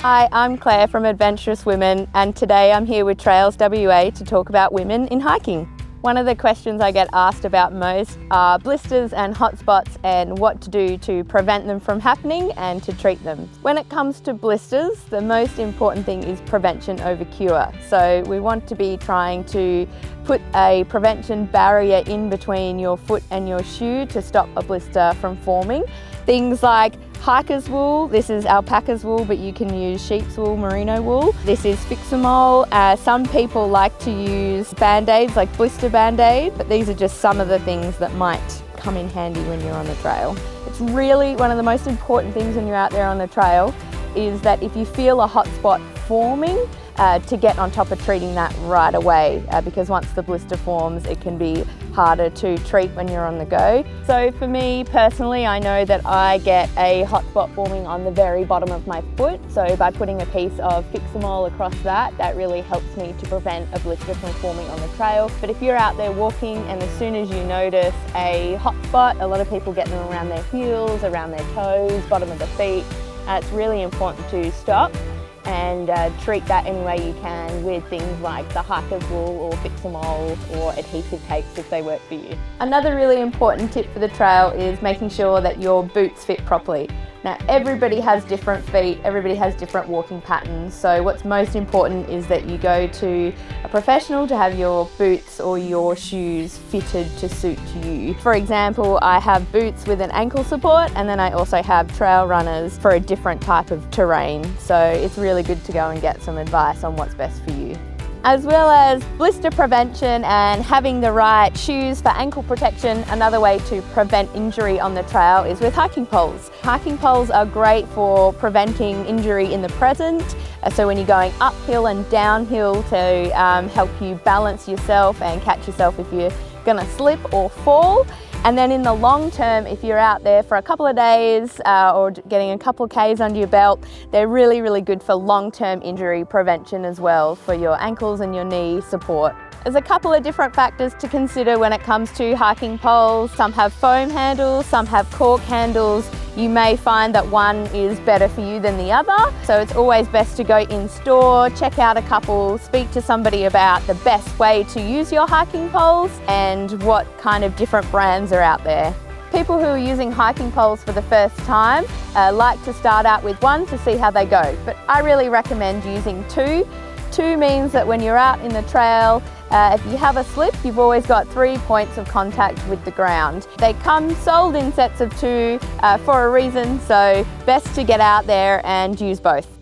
Hi, I'm Claire from Adventurous Women, and today I'm here with Trails WA to talk about women in hiking. One of the questions I get asked about most are blisters and hotspots and what to do to prevent them from happening and to treat them. When it comes to blisters, the most important thing is prevention over cure. So we want to be trying to put a prevention barrier in between your foot and your shoe to stop a blister from forming. Things like hiker's wool, this is alpaca's wool, but you can use sheep's wool, merino wool. This is Fix-A-Mole. Some people like to use band-aids like blister band-aid, but these are just some of the things that might come in handy when you're on the trail. It's really one of the most important things when you're out there on the trail is that if you feel a hot spot forming, to get on top of treating that right away, because once the blister forms it can be harder to treat when you're on the go. So for me personally, I know that I get a hot spot forming on the very bottom of my foot, so by putting a piece of Fix-A-Mole across that really helps me to prevent a blister from forming on the trail. But if you're out there walking and as soon as you notice a hot spot, a lot of people get them around their heels, around their toes, bottom of the feet, it's really important to stop and treat that any way you can with things like the hiker's wool or Fix-A-Mole or adhesive tapes if they work for you. Another really important tip for the trail is making sure that your boots fit properly. Now everybody has different feet, everybody has different walking patterns, so what's most important is that you go to a professional to have your boots or your shoes fitted to suit you. For example, I have boots with an ankle support and then I also have trail runners for a different type of terrain, so it's really good to go and get some advice on what's best for you. As well as blister prevention and having the right shoes for ankle protection, another way to prevent injury on the trail is with hiking poles. Hiking poles are great for preventing injury in the present, so when you're going uphill and downhill to help you balance yourself and catch yourself if you're going to slip or fall. And then in the long term, if you're out there for a couple of days or getting a couple of Ks under your belt, they're really, really good for long-term injury prevention as well, for your ankles and your knee support. There's a couple of different factors to consider when it comes to hiking poles. Some have foam handles, some have cork handles. You may find that one is better for you than the other. So it's always best to go in store, check out a couple, speak to somebody about the best way to use your hiking poles and what kind of different brands are out there. People who are using hiking poles for the first time like to start out with one to see how they go. But I really recommend using two. Two means that when you're out in the trail, if you have a slip, you've always got 3 points of contact with the ground. They come sold in sets of 2 for a reason, so best to get out there and use both.